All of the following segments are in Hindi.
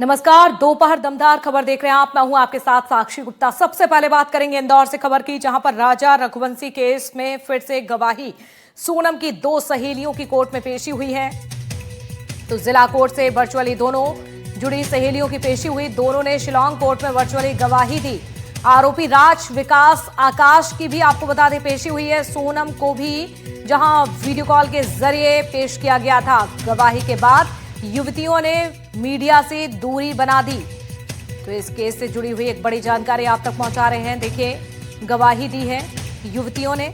नमस्कार, दोपहर दमदार खबर देख रहे हैं आप। मैं हूं आपके साथ साक्षी गुप्ता। सबसे पहले बात करेंगे इंदौर से खबर की, जहां पर राजा रघुवंशी केस में फिर से गवाही। सोनम की दो सहेलियों की कोर्ट में पेशी हुई है। तो जिला कोर्ट से वर्चुअली दोनों जुड़ी सहेलियों की पेशी हुई। दोनों ने शिलांग कोर्ट में वर्चुअली गवाही दी। आरोपी राज विकास आकाश की भी आपको बता दें पेशी हुई है। सोनम को भी जहां वीडियो कॉल के जरिए पेश किया गया था। गवाही के बाद युवतियों ने मीडिया से दूरी बना दी। तो इस केस से जुड़ी हुई एक बड़ी जानकारी आप तक पहुंचा रहे हैं। देखिए, गवाही दी है युवतियों ने।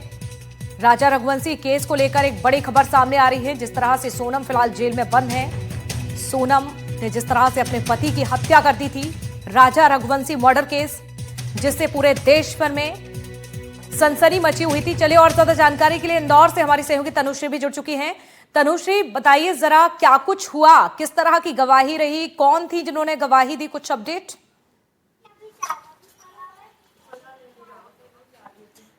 राजा रघुवंशी केस को लेकर एक बड़ी खबर सामने आ रही है। जिस तरह से सोनम फिलहाल जेल में बंद है। सोनम ने जिस तरह से अपने पति की हत्या कर दी थी, राजा रघुवंशी मर्डर केस, जिससे पूरे देश भर में सनसनी मची हुई थी। चलिए और ज्यादा जानकारी के लिए इंदौर से हमारी सहयोगी तनुश्री भी जुड़ चुकी हैं। तनुश्री, बताइए जरा क्या कुछ हुआ, किस तरह की गवाही रही, कौन थी जिन्होंने गवाही दी, कुछ अपडेट?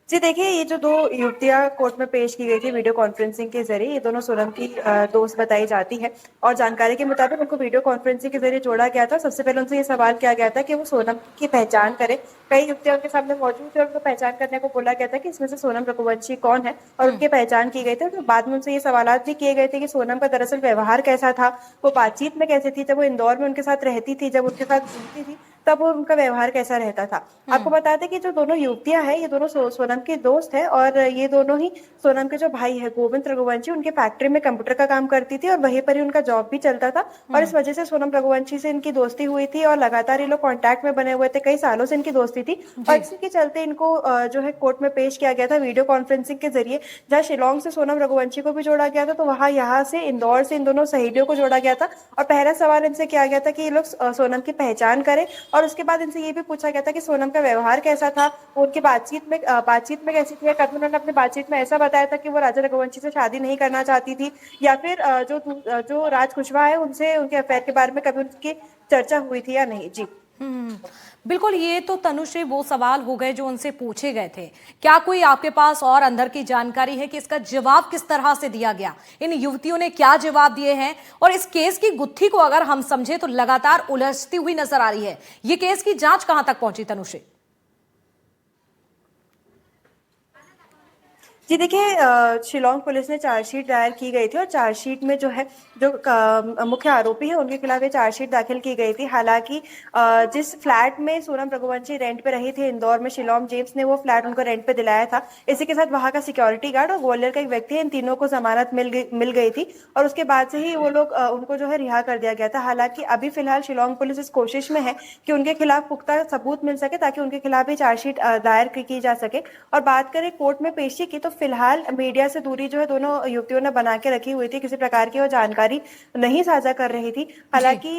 जी देखिए, ये जो दो युवतियां कोर्ट में पेश की गई थी वीडियो कॉन्फ्रेंसिंग के जरिए, ये दोनों सोनम की दोस्त बताई जाती है। और जानकारी के मुताबिक उनको वीडियो कॉन्फ्रेंसिंग के जरिए जोड़ा गया था। सबसे पहले उनसे ये सवाल किया गया था कि वो सोनम की पहचान करें। कई युवतियां उनके सामने मौजूद थे और उनको पहचान करने को बोला गया था कि इसमें से सोनम रघुवंशी कौन है, और उनकी पहचान की गई थी। तो बाद में उनसे ये सवाल भी किए गए थे कि सोनम का दरअसल व्यवहार कैसा था, वो बातचीत में कैसे थी, जब वो इंदौर में उनके साथ रहती थी, जब उनके साथ घूमती थी, तब वो उनका व्यवहार कैसा रहता था। आपको बता दें कि जो दोनों युवतियां हैं, ये दोनों सोनम की दोस्त है, और ये दोनों ही सोनम के जो भाई है गोविंद रघुवंशी, उनके फैक्ट्री में कंप्यूटर का काम करती थी और वहीं पर ही उनका जॉब भी चलता था। और इस वजह से सोनम रघुवंशी से इनकी दोस्ती हुई थी और लगातार ये लोग कांटेक्ट में बने हुए थे। कई सालों से इनकी दोस्ती थी और इसी के चलते इनको जो है कोर्ट में पेश किया गया था वीडियो कॉन्फ्रेंसिंग के जरिए। जहाँ शिलांग से सोनम रघुवंशी को भी जोड़ा गया था, तो वहाँ यहाँ से इंदौर से इन दोनों सहेलियों को जोड़ा गया था। और पहला सवाल इनसे किया गया था कि ये लोग सोनम की पहचान करें, और उसके बाद इनसे ये भी पूछा गया था कि सोनम का व्यवहार कैसा था, उनकी बातचीत में कैसी थी। कभी उन्होंने अपनी बातचीत में ऐसा बताया था कि वो राजा रघुवंशी से शादी नहीं करना चाहती थी, या फिर जो राज कुशवाहा है उनसे उनके अफेयर के बारे में कभी उनकी चर्चा हुई थी या नहीं। जी बिल्कुल, ये तो तनुश्री वो सवाल हो गए जो उनसे पूछे गए थे। क्या कोई आपके पास और अंदर की जानकारी है कि इसका जवाब किस तरह से दिया गया, इन युवतियों ने क्या जवाब दिए हैं? और इस केस की गुत्थी को अगर हम समझे तो लगातार उलझती हुई नजर आ रही है। ये केस की जांच कहां तक पहुंची तनुश्री? जी देखिए, शिलांग पुलिस ने चार्जशीट दायर की गई थी और चार्जशीट में जो है जो मुख्य आरोपी है उनके खिलाफ ये चार्जशीट दाखिल की गई थी। हालांकि जिस फ्लैट में सोनम रघुवंशी रेंट पे रही थी इंदौर में, शिलांग जेम्स ने वो फ्लैट उनको रेंट पे दिलाया था। इसी के साथ वहां का सिक्योरिटी गार्ड और ग्वालियर का एक व्यक्ति है, इन तीनों को जमानत मिल गई थी और उसके बाद से ही वो लोग उनको जो है रिहा कर दिया गया था। हालांकि अभी फिलहाल शिलांग पुलिस इस कोशिश में है कि उनके खिलाफ पुख्ता सबूत मिल सके, ताकि उनके खिलाफ भी चार्जशीट दायर की जा सके। और बात करें कोर्ट में पेशी की, तो फिलहाल मीडिया से दूरी जो है दोनों युवतियों ने बना के रखी हुई थी। किसी प्रकार की वो जानकारी नहीं साझा कर रही थी। हालांकि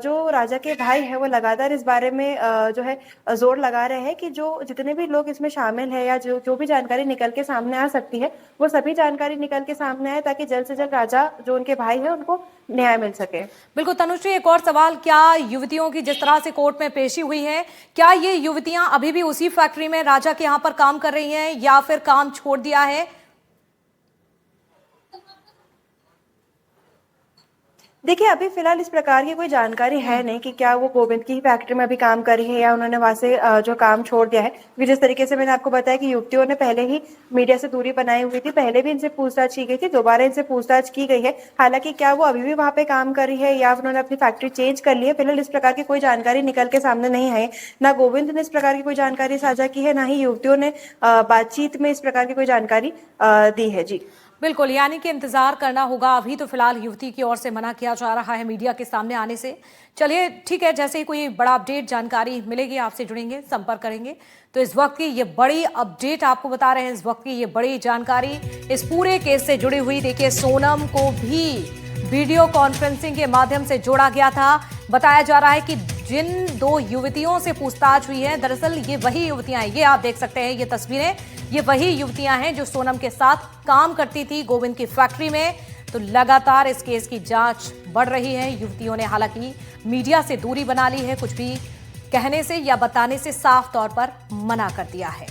जो राजा के भाई है वो लगातार इस बारे में जो है जोर लगा रहे हैं कि जो जितने भी लोग इसमें शामिल है या जो भी जानकारी निकल के सामने आ सकती है, वो सभी जानकारी निकल के सामने आए, ताकि जल्द से जल्द राजा जो उनके भाई है उनको न्याय मिल सके। बिल्कुल तनुश्री, एक और सवाल, क्या युवतियों की जिस तरह से कोर्ट में पेशी हुई है, क्या ये युवतियां अभी भी उसी फैक्ट्री में राजा के यहां पर काम कर रही हैं या फिर काम छोड़ दिया है? देखिए, अभी फिलहाल इस प्रकार की कोई जानकारी है नहीं कि क्या वो गोविंद की ही फैक्ट्री में अभी काम कर रही है या उन्होंने वहां से जो काम छोड़ दिया है। क्योंकि जिस तरीके से मैंने आपको बताया कि युवतियों ने पहले ही मीडिया से दूरी बनाई हुई थी, पहले भी इनसे पूछताछ की गई थी, दोबारा इनसे पूछताछ की गई है। हालांकि क्या वो अभी भी वहां पे काम कर रही है या उन्होंने अपनी फैक्ट्री चेंज कर ली है, फिलहाल इस प्रकार की कोई जानकारी निकल के सामने नहीं है। ना गोविंद ने इस प्रकार की कोई जानकारी साझा की है, ना ही युवतियों ने बातचीत में इस प्रकार की कोई जानकारी दी है। जी बिल्कुल, यानी कि इंतजार करना होगा। अभी तो फिलहाल युवती की ओर से मना किया जा रहा है मीडिया के सामने आने से। चलिए ठीक है, जैसे ही कोई बड़ा अपडेट जानकारी मिलेगी आपसे जुड़ेंगे, संपर्क करेंगे। तो इस वक्त की ये बड़ी अपडेट आपको बता रहे हैं, इस वक्त की ये बड़ी जानकारी इस पूरे केस से जुड़ी हुई। देखिए, सोनम को भी वीडियो कॉन्फ्रेंसिंग के माध्यम से जोड़ा गया था। बताया जा रहा है कि जिन दो युवतियों से पूछताछ हुई है, दरअसल ये वही युवतियां हैं। ये आप देख सकते हैं, ये तस्वीरें, ये वही युवतियां हैं जो सोनम के साथ काम करती थी गोविंद की फैक्ट्री में। तो लगातार इस केस की जांच बढ़ रही है। युवतियों ने हालांकि मीडिया से दूरी बना ली है, कुछ भी कहने से या बताने से साफ तौर पर मना कर दिया है।